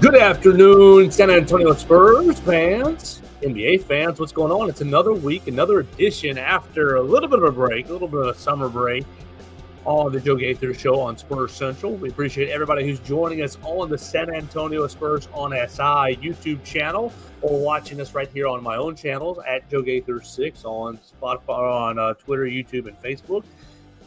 Good afternoon, San Antonio Spurs fans, NBA fans. What's going on? It's another week, another edition after a little bit of a break, a little bit of a summer break on the Joe Gaither Show on SpursCentral. We appreciate everybody who's joining us on the San Antonio Spurs on SI YouTube channel or watching us right here on my own channels at Joe Gaither 6 on Spotify, on Twitter, YouTube, and Facebook.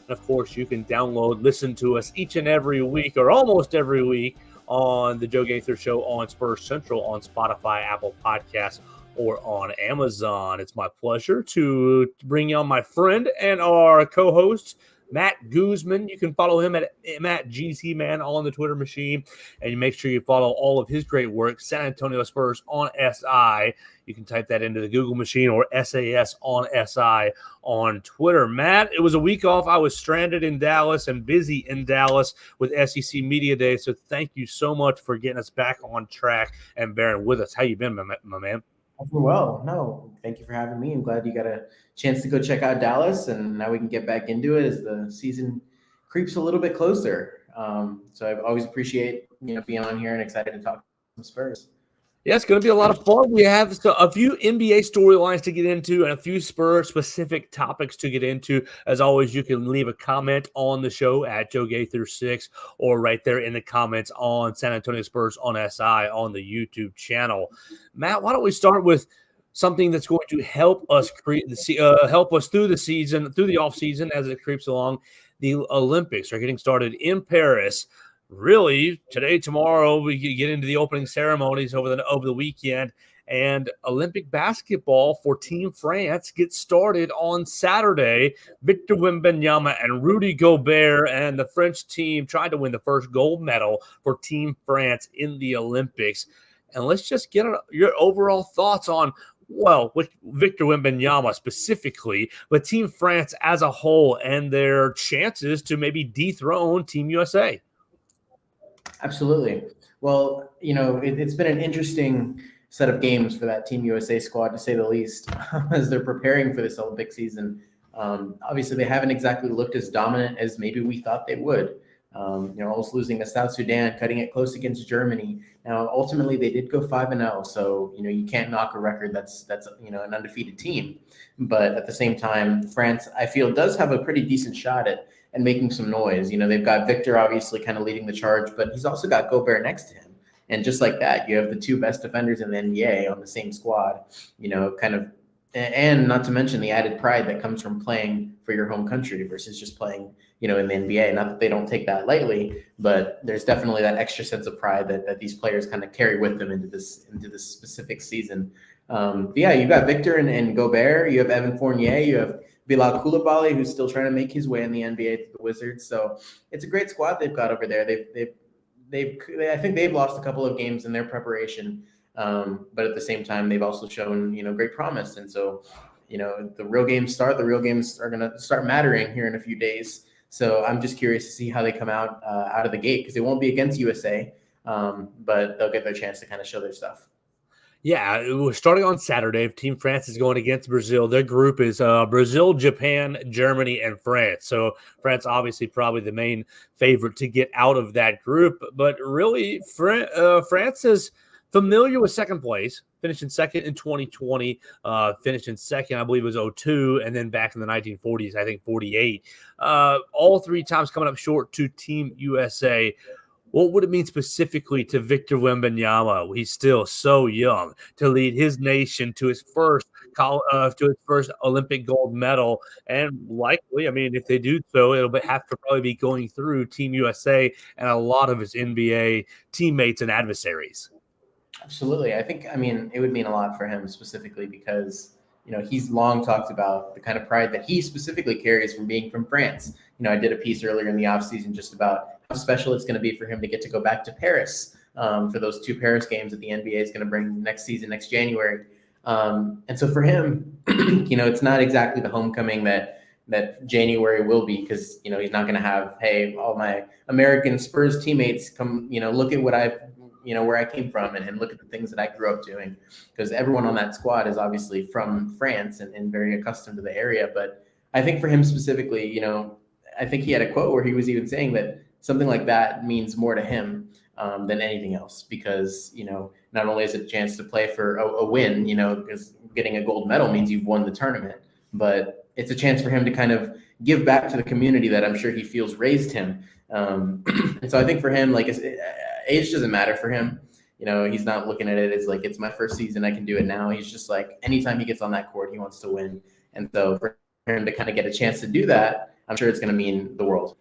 And of course, you can download, listen to us each and every week or almost every week on the Joe Gaither Show on SpursCentral on Spotify, Apple Podcasts, or on Amazon. It's my pleasure to bring you on my friend and our co-host, Matt Guzman. You can follow him at Matt GZman on the Twitter machine, and you make sure you follow all of his great work, San Antonio Spurs on SI. You can type that into the Google machine or SAS on SI on Twitter. Matt, it was a week off. I was stranded in Dallas and busy in Dallas with SEC Media Day, so thank you so much for getting us back on track and bearing with us. How you been, my man? Well, no, thank you for having me. I'm glad you got a chance to go check out Dallas, and now we can get back into it as the season creeps a little bit closer. So I always appreciate being on here and excited to talk some Spurs. Yeah, it's going to be a lot of fun. We have a few NBA storylines to get into and a few Spurs-specific topics to get into. As always, you can leave a comment on the show at Joe Gaither 6 or right there in the comments on San Antonio Spurs on SI on the YouTube channel. Matt, why don't we start with something that's going to help us help us through the season, through the offseason as it creeps along. The Olympics are getting started in Paris. Really, today, tomorrow, we get into the opening ceremonies over the weekend, and Olympic basketball for Team France gets started on Saturday. Victor Wembanyama and Rudy Gobert and the French team tried to win the first gold medal for Team France in the Olympics. And let's just get your overall thoughts on, well, with Victor Wembanyama specifically, but Team France as a whole and their chances to maybe dethrone Team USA. Absolutely. Well, it's been an interesting set of games for that Team USA squad, to say the least, as they're preparing for this Olympic season. Obviously, they haven't exactly looked as dominant as maybe we thought they would. Almost losing to South Sudan, cutting it close against Germany. Now, ultimately, they did go 5-0, so you can't knock a record that's an undefeated team. But at the same time, France, I feel, does have a pretty decent shot at making some noise. They've got Victor obviously kind of leading the charge, but he's also got Gobert next to him. And just like that, you have the two best defenders in the NBA on the same squad, and not to mention the added pride that comes from playing for your home country versus just playing, in the NBA. Not that they don't take that lightly, but there's definitely that extra sense of pride that these players kind of carry with them into this specific season. You've got Victor and Gobert. You have Evan Fournier. You have Bilal Coulibaly, who's still trying to make his way in the NBA to the Wizards. So it's a great squad they've got over there. I think they've lost a couple of games in their preparation, but at the same time, they've also shown great promise. And so the real games are going to start mattering here in a few days. So I'm just curious to see how they come out of the gate, because it won't be against USA, but they'll get their chance to kind of show their stuff. Yeah, we're starting on Saturday. Team France is going against Brazil. Their group is Brazil, Japan, Germany, and France. So France obviously probably the main favorite to get out of that group. But really, France is familiar with second place, finishing second in 2020, finished in second, I believe it was 2002, and then back in the 1940s, I think 48. All three times coming up short to Team USA. What would it mean specifically to Victor Wembanyama? He's still so young to lead his nation to his first Olympic gold medal, and likely, if they do so, it'll have to probably be going through Team USA and a lot of his NBA teammates and adversaries. Absolutely, I think it would mean a lot for him specifically because he's long talked about the kind of pride that he specifically carries from being from France. I did a piece earlier in the offseason just about how special it's going to be for him to get to go back to Paris for those two Paris games that the NBA is going to bring next season, next January. And so for him, it's not exactly the homecoming that January will be, because, he's not going to have, hey, all my American Spurs teammates come, look at what I've, where I came from and look at the things that I grew up doing, because everyone on that squad is obviously from France and very accustomed to the area. But I think for him specifically, I think he had a quote where he was even saying that something like that means more to him than anything else, because, not only is it a chance to play for a win, because getting a gold medal means you've won the tournament, but it's a chance for him to kind of give back to the community that I'm sure he feels raised him. And so I think for him, like, age doesn't matter for him. He's not looking at it as like, it's my first season, I can do it now. He's just like, anytime he gets on that court, he wants to win. And so for him to kind of get a chance to do that, I'm sure it's going to mean the world.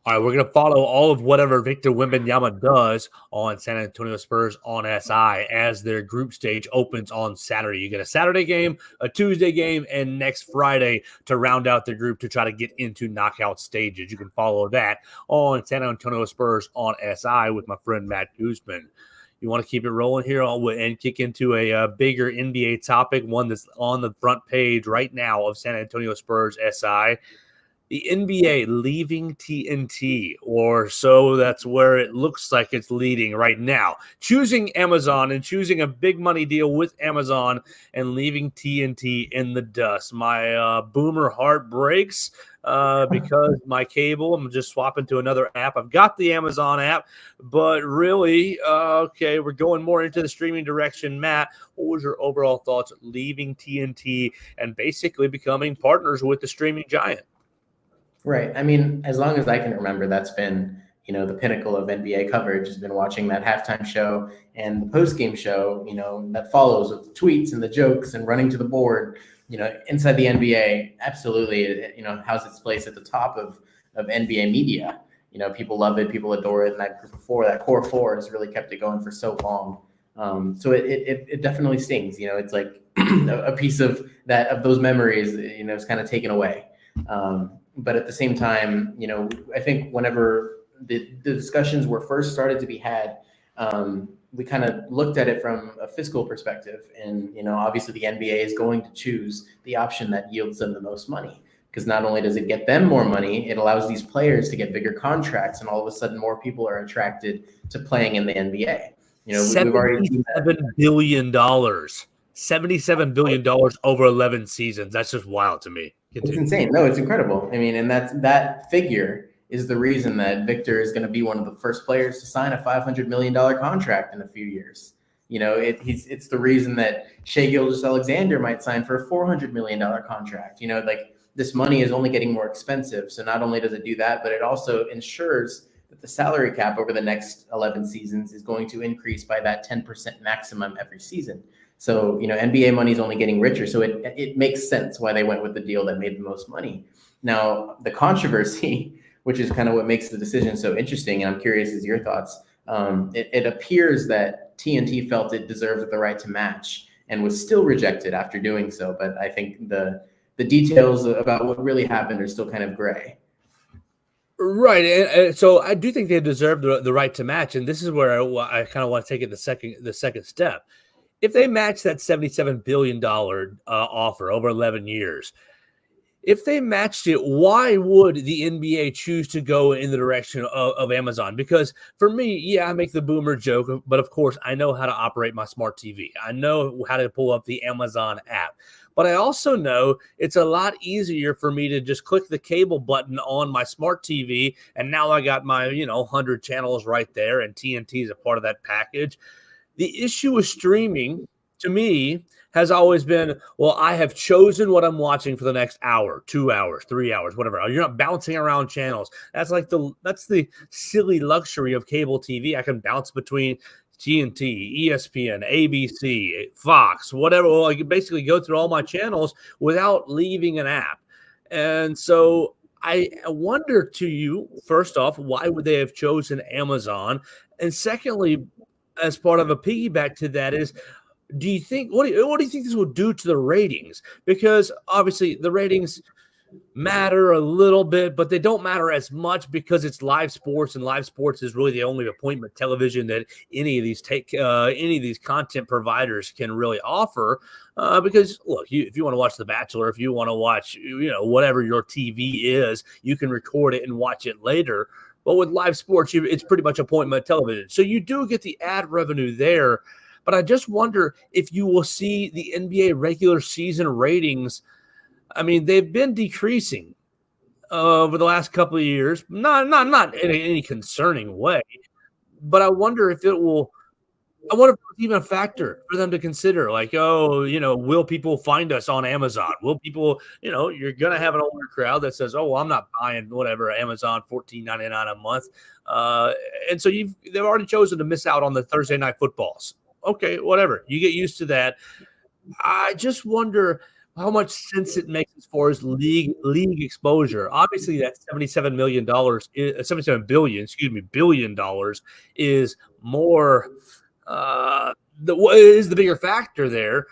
All right, we're going to follow all of whatever Victor Wembanyama does on San Antonio Spurs on SI as their group stage opens on Saturday. You get a Saturday game, a Tuesday game, and next Friday to round out the group to try to get into knockout stages. You can follow that on San Antonio Spurs on SI with my friend Matt Guzman. You want to keep it rolling here and kick into a bigger NBA topic, one that's on the front page right now of San Antonio Spurs SI. The NBA leaving TNT, or so that's where it looks like it's leading right now. Choosing Amazon and choosing a big money deal with Amazon and leaving TNT in the dust. My boomer heart breaks because my cable, I'm just swapping to another app. I've got the Amazon app, but really, okay, we're going more into the streaming direction. Matt, what was your overall thoughts leaving TNT and basically becoming partners with the streaming giant? Right. I mean, as long as I can remember, that's been, the pinnacle of NBA coverage, has been watching that halftime show and the post-game show, that follows with the tweets and the jokes and running to the board, inside the NBA. Absolutely, it has its place at the top of NBA media. People love it, people adore it. And that core four has really kept it going for so long. So it definitely stings. It's like a piece of those memories, is kind of taken away. But at the same time, I think whenever the discussions were first started to be had, we kind of looked at it from a fiscal perspective. And, obviously the NBA is going to choose the option that yields them the most money, because not only does it get them more money, it allows these players to get bigger contracts. And all of a sudden more people are attracted to playing in the NBA. We've already seen that. $77 billion. $77 billion over 11 seasons. That's just wild to me. It's insane. No, it's incredible. I mean, and that figure is the reason that Victor is going to be one of the first players to sign a $500 million contract in a few years. It's the reason that Shai Gilgeous-Alexander might sign for a $400 million contract. This money is only getting more expensive. So not only does it do that, but it also ensures that the salary cap over the next 11 seasons is going to increase by that 10% maximum every season. So, NBA money is only getting richer. So it makes sense why they went with the deal that made the most money. Now, the controversy, which is kind of what makes the decision so interesting, and I'm curious as your thoughts, it appears that TNT felt it deserved the right to match and was still rejected after doing so. But I think the details about what really happened are still kind of gray. Right. And so I do think they deserve the right to match. And this is where I kind of want to take it the second step. If they match that $77 billion offer over 11 years, if they matched it, why would the NBA choose to go in the direction of Amazon? Because for me, yeah, I make the boomer joke, but of course, I know how to operate my smart TV. I know how to pull up the Amazon app. But I also know it's a lot easier for me to just click the cable button on my smart TV, and now I got my 100 channels right there, and TNT is a part of that package. The issue with streaming, to me, has always been, well, I have chosen what I'm watching for the next hour, 2 hours, 3 hours, whatever. You're not bouncing around channels. That's the silly luxury of cable TV. I can bounce between TNT, ESPN, ABC, Fox, whatever. Well, I can basically go through all my channels without leaving an app. And so I wonder to you, first off, why would they have chosen Amazon? And secondly, as part of a piggyback to that is, do you think what do you think this will do to the ratings? Because obviously the ratings matter a little bit, but they don't matter as much because it's live sports, and live sports is really the only appointment television that any of these content providers can really offer. Because look, if you want to watch The Bachelor, if you want to watch whatever your TV is, you can record it and watch it later. But with live sports, it's pretty much appointment television. So you do get the ad revenue there. But I just wonder if you will see the NBA regular season ratings. I mean, they've been decreasing over the last couple of years. Not in any concerning way. but I wonder if it will. I wonder if it's even a factor for them to consider. Like, oh, will people find us on Amazon? Will people, you're gonna have an older crowd that says, oh, well, I'm not buying whatever Amazon $14.99 a month, and so they've already chosen to miss out on the Thursday night footballs. Okay, whatever. You get used to that. I just wonder how much sense it makes as far as league exposure. Obviously, that $77 billion dollars is more is the bigger factor there.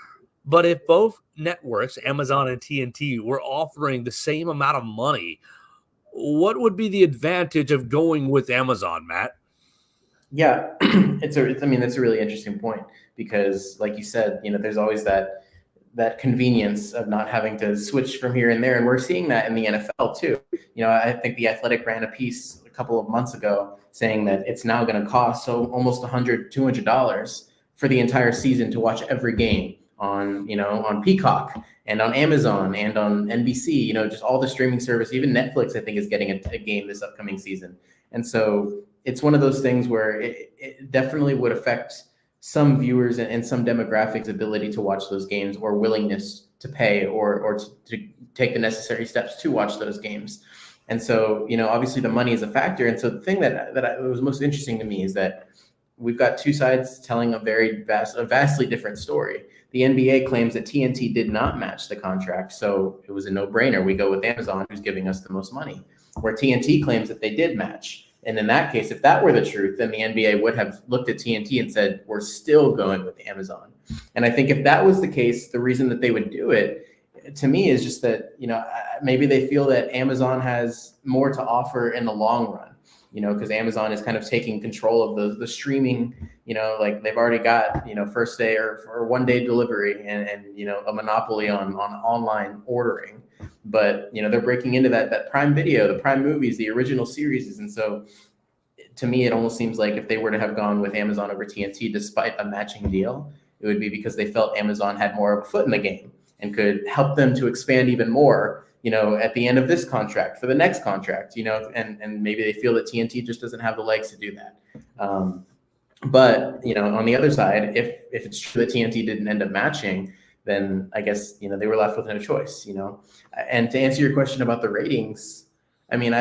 But if both networks, Amazon and TNT, were offering the same amount of money, what would be the advantage of going with Amazon, Matt? Yeah, that's a really interesting point because, like you said, there's always that convenience of not having to switch from here and there, and we're seeing that in the NFL too. I think The Athletic ran a piece a couple of months ago saying that it's now going to cost almost $100-$200 for the entire season to watch every game on Peacock and on Amazon and on NBC. Just all the streaming service. Even Netflix, I think, is getting a game this upcoming season, and so it's one of those things where it definitely would affect some viewers and some demographics' ability to watch those games or willingness to pay or to take the necessary steps to watch those games. And so, obviously the money is a factor. And so the thing that was most interesting to me is that we've got two sides telling a vastly different story. The NBA claims that TNT did not match the contract, so it was a no-brainer. We go with Amazon, who's giving us the most money, where TNT claims that they did match. And in that case, if that were the truth, then the NBA would have looked at TNT and said, we're still going with Amazon. And I think if that was the case, the reason that they would do it, to me, is just that, maybe they feel that Amazon has more to offer in the long run, because Amazon is kind of taking control of the streaming, like they've already got, first day or 1 day delivery and a monopoly on online ordering. But they're breaking into that Prime Video, the Prime movies, the original series. And so to me, it almost seems like if they were to have gone with Amazon over TNT despite a matching deal, it would be because they felt Amazon had more of a foot in the game and could help them to expand even more, at the end of this contract for the next contract, and maybe they feel that TNT just doesn't have the legs to do that. But on the other side, if it's true that TNT didn't end up matching, then I guess, they were left with no choice, And to answer your question about the ratings, I mean,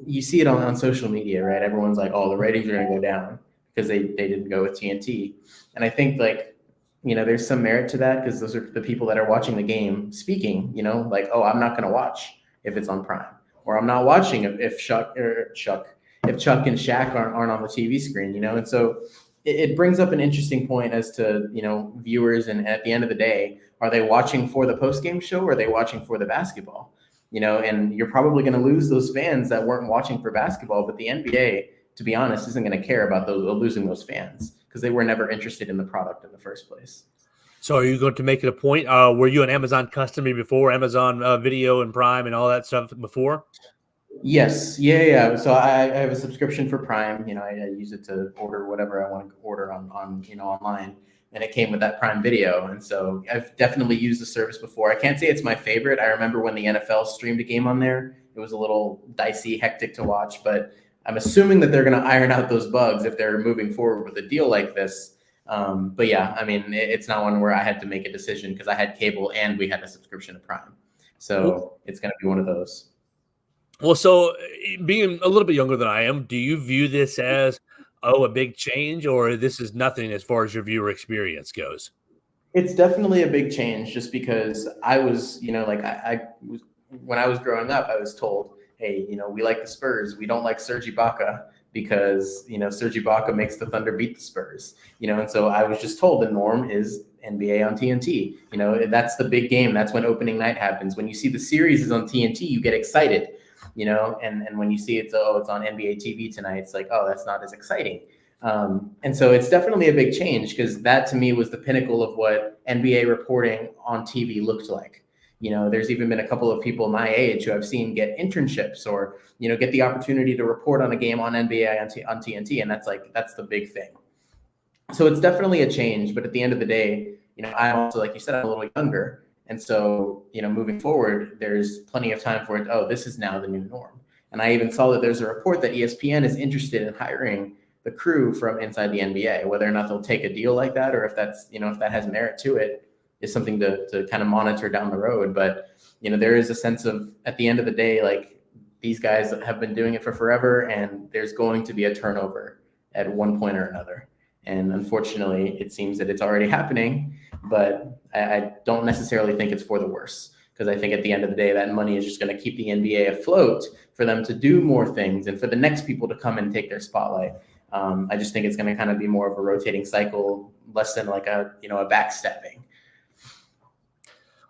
you see it on social media, right? Everyone's like, oh, the ratings are going to go down because they didn't go with TNT. And I think there's some merit to that because those are the people that are watching the game speaking, like, oh, I'm not going to watch if it's on Prime, or I'm not watching if Chuck and Shaq aren't on the TV screen, And so it brings up an interesting point as to, viewers. And at the end of the day, are they watching for the post-game show or are they watching for the basketball? And you're probably going to lose those fans that weren't watching for basketball. But the NBA, to be honest, isn't going to care about losing those fans because they were never interested in the product in the first place. So are you going to make it a point? Were you an Amazon customer before, Amazon Video and Prime and all that stuff before? Yes. Yeah. So I have a subscription for Prime. I use it to order whatever I want to order on online, and it came with that Prime Video. And so I've definitely used the service before. I can't say it's my favorite. I remember when the NFL streamed a game on there, it was a little dicey, hectic to watch, but I'm assuming that they're going to iron out those bugs if they're moving forward with a deal like this. But yeah, I mean, it's not one where I had to make a decision because I had cable and we had a subscription to Prime. So it's going to be one of those. Well, so being a little bit younger than I am, do you view this as, a big change, or this is nothing as far as your viewer experience goes? It's definitely a big change just because I was, when I was growing up, I was told, hey, we like the Spurs. We don't like Serge Ibaka because, Serge Ibaka makes the Thunder beat the Spurs, and so I was just told the norm is NBA on TNT. That's the big game. That's when opening night happens. When you see the series is on TNT, you get excited. And when you see it's on NBA TV tonight, it's like, oh, that's not as exciting. And so it's definitely a big change because that to me was the pinnacle of what NBA reporting on TV looked like. There's even been a couple of people my age who I've seen get internships or, get the opportunity to report on a game on NBA on TNT. And that's the big thing. So it's definitely a change. But at the end of the day, I'm also, like you said, I'm a little younger. And so, moving forward, there's plenty of time for it. Oh, this is now the new norm. And I even saw that there's a report that ESPN is interested in hiring the crew from inside the NBA. Whether or not they'll take a deal like that, or if that's, if that has merit to it, is something to kind of monitor down the road. But, there is a sense of, at the end of the day, like, these guys have been doing it for forever, and there's going to be a turnover at one point or another. And unfortunately, it seems that it's already happening, but I don't necessarily think it's for the worse, because I think at the end of the day, that money is just going to keep the NBA afloat for them to do more things and for the next people to come and take their spotlight. I just think it's going to kind of be more of a rotating cycle, less than like a backstabbing.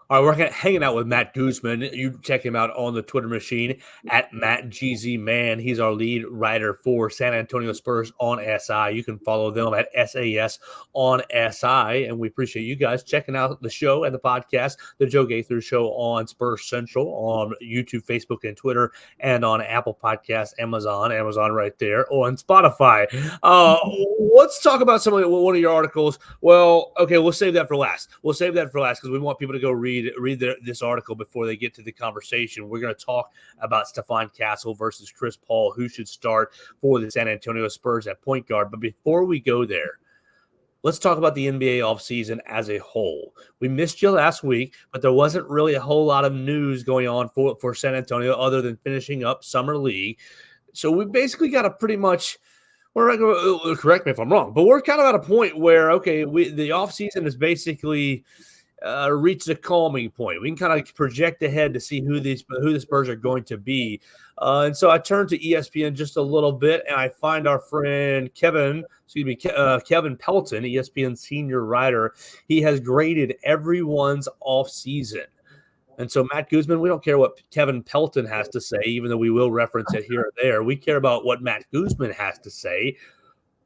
All right, we're hanging out with Matt Guzman. You check him out on the Twitter machine at MattGZMan. He's our lead writer for San Antonio Spurs on SI. You can follow them at SAS on SI. And we appreciate you guys checking out the show and the podcast, the Joe Gaither Show on SpursCentral, on YouTube, Facebook, and Twitter, and on Apple Podcasts, Amazon right there, on Spotify. Let's talk about one of your articles. Well, okay, we'll save that for last. Because we want people to go read this article before they get to the conversation. We're going to talk about Stephon Castle versus Chris Paul, who should start for the San Antonio Spurs at point guard. But before we go there, let's talk about the NBA offseason as a whole. We missed you last week, but there wasn't really a whole lot of news going on for San Antonio other than finishing up Summer League. So we basically got a pretty much – correct me if I'm wrong, but we're kind of at a point where, okay, the offseason is basically – reached a calming point. We can kind of project ahead to see who the Spurs are going to be. And so I turned to ESPN just a little bit, and I find our friend Kevin Pelton, ESPN senior writer. He has graded everyone's offseason. And so, Matt Guzman, we don't care what Kevin Pelton has to say, even though we will reference it here or there. We care about what Matt Guzman has to say.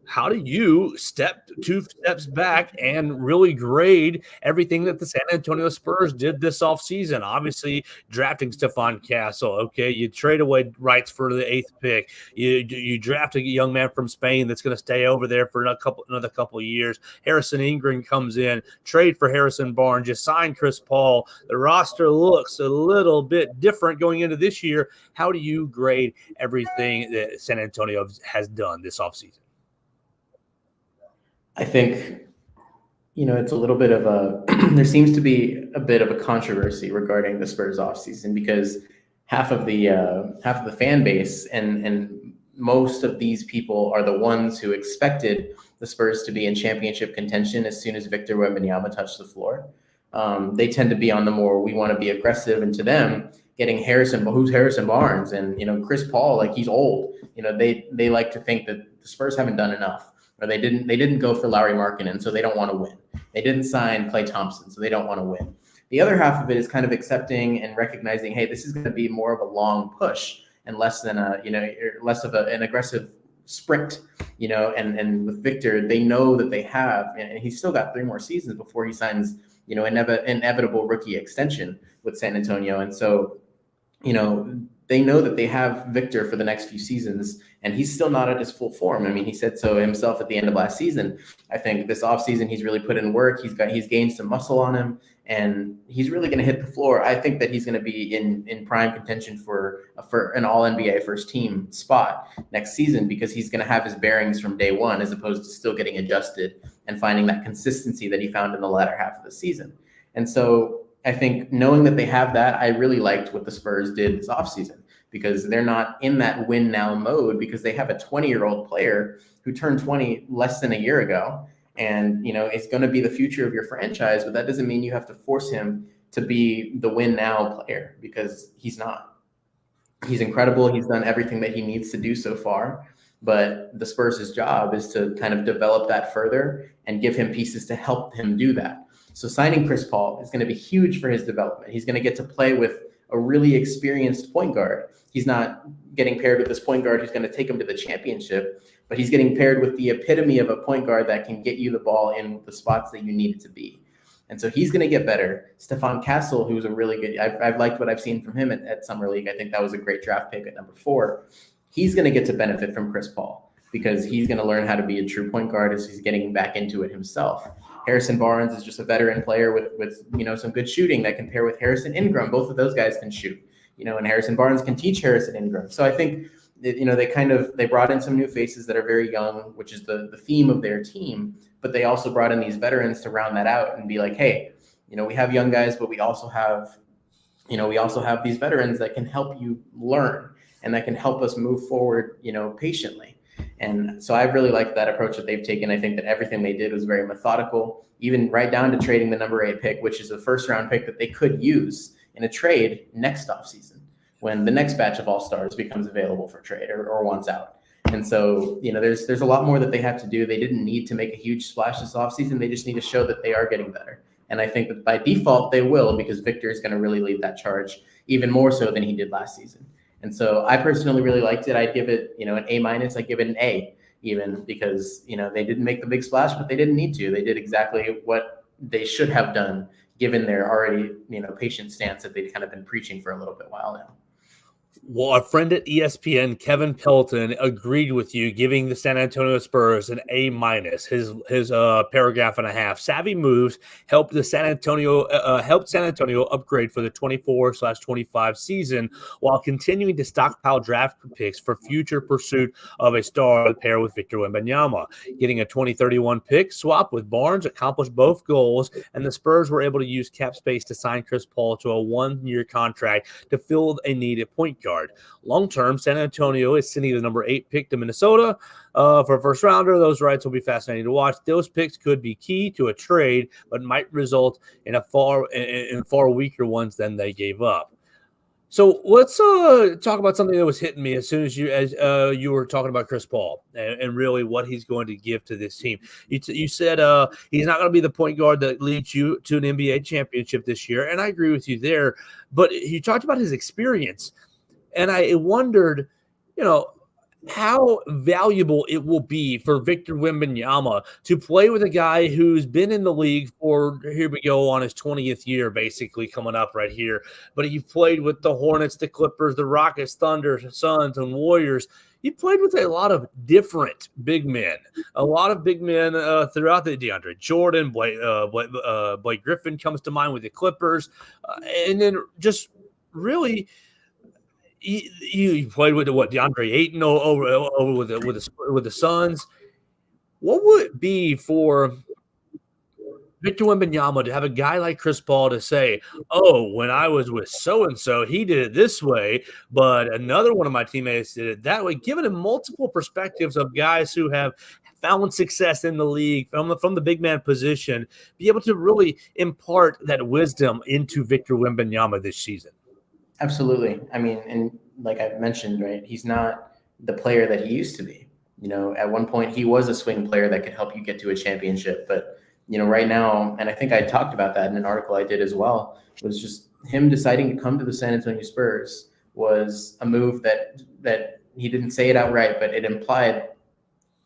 How do you step 2 steps back and really grade everything that the San Antonio Spurs did this offseason? Obviously, drafting Stephon Castle. Okay, you trade away rights for the 8th pick. You draft a young man from Spain that's going to stay over there for another couple of years. Harrison Ingram comes in. Trade for Harrison Barnes. You sign Chris Paul. The roster looks a little bit different going into this year. How do you grade everything that San Antonio has done this offseason? I think, it's a little bit of there seems to be a bit of a controversy regarding the Spurs offseason, because half of the fan base and most of these people are the ones who expected the Spurs to be in championship contention as soon as Victor Wembanyama touched the floor. They tend to be on the more, we want to be aggressive, and to them, getting who's Harrison Barnes and, Chris Paul, like, he's old. They like to think that the Spurs haven't done enough. Or they didn't go for Lauri Markkanen, so they don't want to win. They didn't sign Klay Thompson, so they don't want to win. The other half of it is kind of accepting and recognizing, hey, this is going to be more of a long push and less than less of an aggressive sprint, and with Victor, they know that they have, and he's still got 3 more seasons before he signs, inevitable rookie extension with San Antonio. And so, they know that they have Victor for the next few seasons, and he's still not at his full form. I mean, he said so himself at the end of last season. I think this offseason he's really put in work. He's gained some muscle on him, and he's really going to hit the floor. I think that he's going to be in prime contention for an All-NBA first team spot next season, because he's going to have his bearings from day one, as opposed to still getting adjusted and finding that consistency that he found in the latter half of the season. And so I think knowing that they have that, I really liked what the Spurs did this offseason, because they're not in that win now mode, because they have a 20-year-old player who turned 20 less than a year ago, and is going to be the future of your franchise. But that doesn't mean you have to force him to be the win now player, because he's not. He's incredible. He's done everything that he needs to do so far. But the Spurs' job is to kind of develop that further and give him pieces to help him do that. So signing Chris Paul is going to be huge for his development. He's going to get to play with a really experienced point guard. He's not getting paired with this point guard who's going to take him to the championship, but he's getting paired with the epitome of a point guard that can get you the ball in the spots that you need it to be. And so he's going to get better. Stephon Castle, who's a really good, I've liked what I've seen from him at Summer League. I think that was a great draft pick at number 4. He's going to get to benefit from Chris Paul, because he's going to learn how to be a true point guard as he's getting back into it himself. Harrison Barnes is just a veteran player with some good shooting that can pair with Harrison Ingram. Both of those guys can shoot, and Harrison Barnes can teach Harrison Ingram. So I think, they brought in some new faces that are very young, which is the theme of their team. But they also brought in these veterans to round that out and be like, hey, we have young guys, but we also have these veterans that can help you learn and that can help us move forward, patiently. And so I really like that approach that they've taken. I think that everything they did was very methodical, even right down to trading the number 8 pick, which is a first round pick that they could use in a trade next offseason when the next batch of all-stars becomes available for trade or wants out. And so, there's a lot more that they have to do. They didn't need to make a huge splash this offseason. They just need to show that they are getting better. And I think that by default they will, because Victor is going to really lead that charge even more so than he did last season. And so I personally really liked it. I'd give it, an A-. I'd give it an A even, because, they didn't make the big splash, but they didn't need to. They did exactly what they should have done, given their already, patient stance that they've kind of been preaching for a little bit while now. Well, a friend at ESPN, Kevin Pelton, agreed with you, giving the San Antonio Spurs an A-. His paragraph and a half. Savvy moves helped San Antonio upgrade for the 24/25 season, while continuing to stockpile draft picks for future pursuit of a star pair with Victor Wembanyama. Getting a 2031 pick swap with Barnes accomplished both goals, and the Spurs were able to use cap space to sign Chris Paul to a 1-year contract to fill a need at point guard. Long-term, San Antonio is sending the number 8 pick to Minnesota for a first rounder. Those rights will be fascinating to watch. Those picks could be key to a trade, but might result in far weaker ones than they gave up. So let's talk about something that was hitting me as soon as you were talking about Chris Paul and really what he's going to give to this team. You said he's not going to be the point guard that leads you to an NBA championship this year, and I agree with you there. But you talked about his experience. And I wondered, how valuable it will be for Victor Wembanyama to play with a guy who's been in the league for, here we go, on his 20th year, basically coming up right here. But he played with the Hornets, the Clippers, the Rockets, Thunder, Suns, and Warriors. He played with a lot of different big men, throughout the DeAndre Jordan, Blake Griffin comes to mind with the Clippers. And then just really – you played with DeAndre Ayton over with the Suns. What would it be for Victor Wembanyama to have a guy like Chris Paul to say, "Oh, when I was with so and so, he did it this way, but another one of my teammates did it that way," giving him multiple perspectives of guys who have found success in the league from the big man position, be able to really impart that wisdom into Victor Wembanyama this season. Absolutely. I mean, and like I mentioned, right, he's not the player that he used to be. At one point he was a swing player that could help you get to a championship. But, right now, and I think I talked about that in an article I did as well, was just him deciding to come to the San Antonio Spurs was a move that he didn't say it outright, but it implied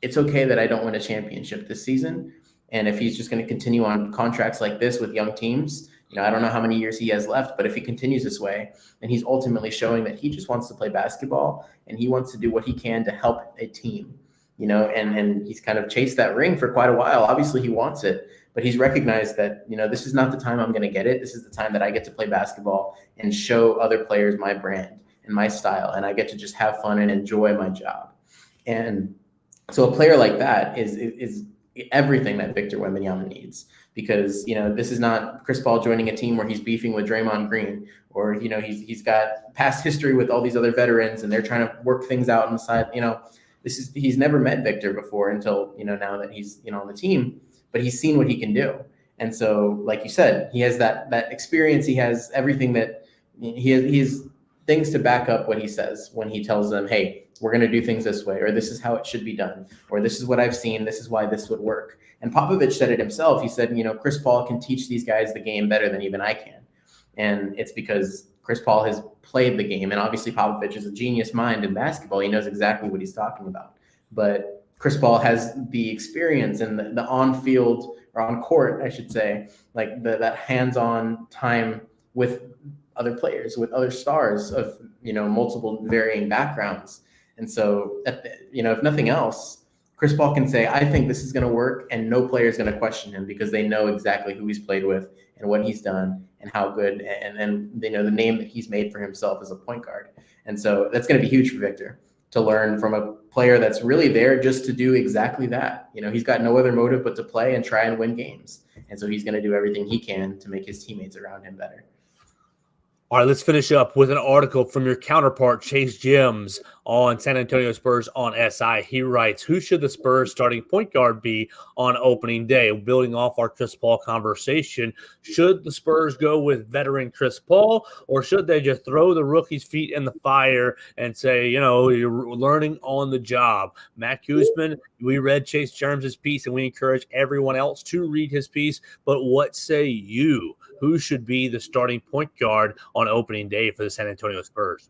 it's okay that I don't win a championship this season. And if he's just going to continue on contracts like this with young teams, I don't know how many years he has left, but if he continues this way, and he's ultimately showing that he just wants to play basketball and he wants to do what he can to help a team, and he's kind of chased that ring for quite a while. Obviously he wants it, but he's recognized that, this is not the time I'm going to get it. This is the time that I get to play basketball and show other players my brand and my style. And I get to just have fun and enjoy my job. And so a player like that is everything that Victor Wembanyama needs. Because, this is not Chris Paul joining a team where he's beefing with Draymond Green, or, he's got past history with all these other veterans and they're trying to work things out on the side. He's never met Victor before until, now that he's, on the team, but he's seen what he can do. And so, like you said, he has that experience. He has everything that he has things to back up what he says when he tells them, hey, we're going to do things this way, or this is how it should be done, or this is what I've seen. This is why this would work. And Popovich said it himself. He said, Chris Paul can teach these guys the game better than even I can. And it's because Chris Paul has played the game. And obviously Popovich is a genius mind in basketball. He knows exactly what he's talking about. But Chris Paul has the experience and the on-field or on-court, I should say, like that hands-on time with other players, with other stars of, multiple varying backgrounds. And so, if nothing else, Chris Paul can say, I think this is going to work, and no player is going to question him because they know exactly who he's played with and what he's done and how good, and they know the name that he's made for himself as a point guard. And so that's going to be huge for Victor. to learn from a player that's really there just to do exactly that. He's got no other motive but to play and try and win games. And so he's going to do everything he can to make his teammates around him better. All right, let's finish up with an article from your counterpart, Chase Gems, on San Antonio Spurs on SI. He writes, who should the Spurs starting point guard be on opening day? Building off our Chris Paul conversation, should the Spurs go with veteran Chris Paul, or should they just throw the rookie's feet in the fire and say, you're learning on the job? Matt Guzman, we read Chase Gems' piece, and we encourage everyone else to read his piece, but what say you? Who should be the starting point guard on opening day for the San Antonio Spurs?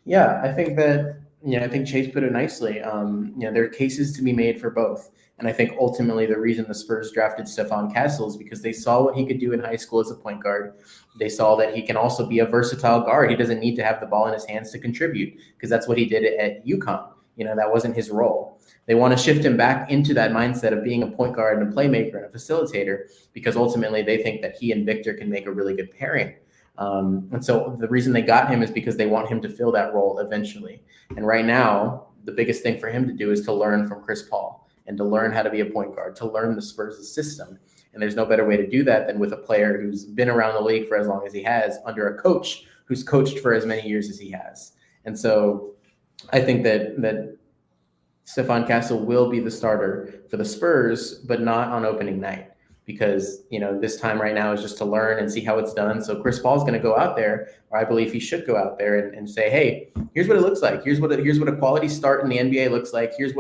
Yeah, I think that, I think Chase put it nicely. There are cases to be made for both. And I think ultimately the reason the Spurs drafted Stephon Castle is because they saw what he could do in high school as a point guard. They saw that he can also be a versatile guard. He doesn't need to have the ball in his hands to contribute, because that's what he did at UConn. That wasn't his role. They want to shift him back into that mindset of being a point guard and a playmaker and a facilitator, because ultimately they think that he and Victor can make a really good pairing. And so the reason they got him is because they want him to fill that role eventually. And right now, the biggest thing for him to do is to learn from Chris Paul and to learn how to be a point guard, to learn the Spurs' system. And there's no better way to do that than with a player who's been around the league for as long as he has, under a coach who's coached for as many years as he has. And so I think that Stephon Castle will be the starter for the Spurs, but not on opening night, because, this time right now is just to learn and see how it's done. So Chris Paul's going to go out there, or I believe he should go out there and say, hey, here's what it looks like. Here's what a quality start in the NBA looks like. Here's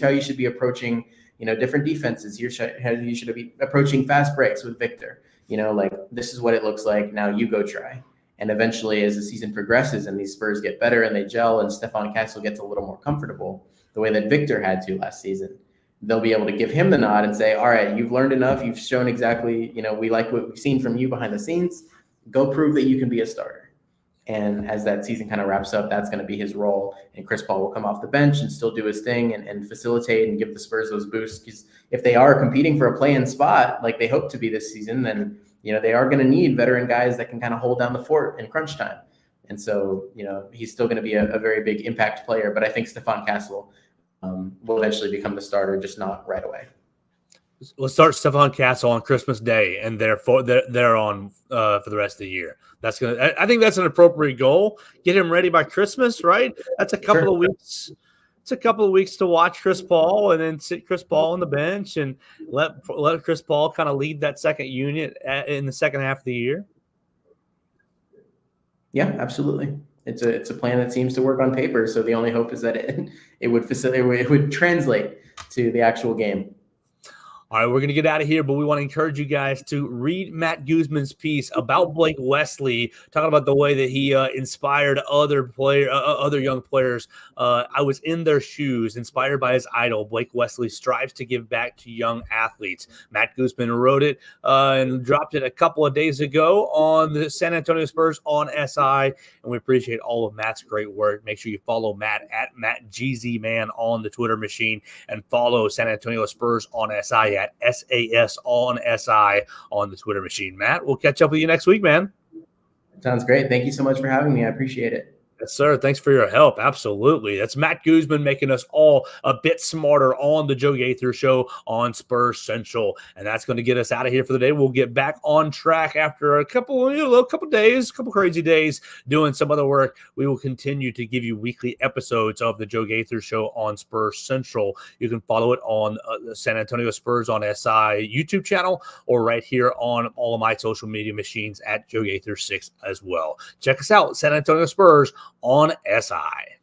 how you should be approaching, different defenses. Here's how you should be approaching fast breaks with Victor. This is what it looks like. Now you go try. And eventually, as the season progresses and these Spurs get better and they gel and Stephon Castle gets a little more comfortable, the way that Victor had to last season, they'll be able to give him the nod and say, all right, you've learned enough. You've shown exactly, we like what we've seen from you behind the scenes. Go prove that you can be a starter. And as that season kind of wraps up, that's going to be his role. And Chris Paul will come off the bench and still do his thing and facilitate and give the Spurs those boosts. Because if they are competing for a play-in spot, like they hope to be this season, then, they are going to need veteran guys that can kind of hold down the fort in crunch time. And so, he's still going to be a very big impact player. But I think Stephon Castle will eventually become the starter, just not right away. Let's start Stephon Castle on Christmas Day, and they're on for the rest of the year. I think that's an appropriate goal. Get him ready by Christmas, right? That's a couple of weeks. It's a couple of weeks to watch Chris Paul, and then sit Chris Paul on the bench and let Chris Paul kind of lead that second unit in the second half of the year. Yeah, absolutely. It's a plan that seems to work on paper. So the only hope is that it would translate to the actual game. All right, we're going to get out of here, but we want to encourage you guys to read Matt Guzman's piece about Blake Wesley, talking about the way that he inspired other young players. I was in their shoes, inspired by his idol. Blake Wesley strives to give back to young athletes. Matt Guzman wrote it and dropped it a couple of days ago on the San Antonio Spurs on SI, and we appreciate all of Matt's great work. Make sure you follow Matt at MattGZMan on the Twitter machine, and follow San Antonio Spurs on SI at SAS on SI on the Twitter machine. Matt, we'll catch up with you next week, man. Sounds great. Thank you so much for having me. I appreciate it. Yes, sir. Thanks for your help. Absolutely. That's Matt Guzman making us all a bit smarter on the Joe Gaither Show on SpursCentral. And that's going to get us out of here for the day. We'll get back on track after a couple crazy days doing some other work. We will continue to give you weekly episodes of the Joe Gaither Show on SpursCentral. You can follow it on the San Antonio Spurs on SI YouTube channel, or right here on all of my social media machines at Joe Gaither 6 as well. Check us out, San Antonio Spurs on SI.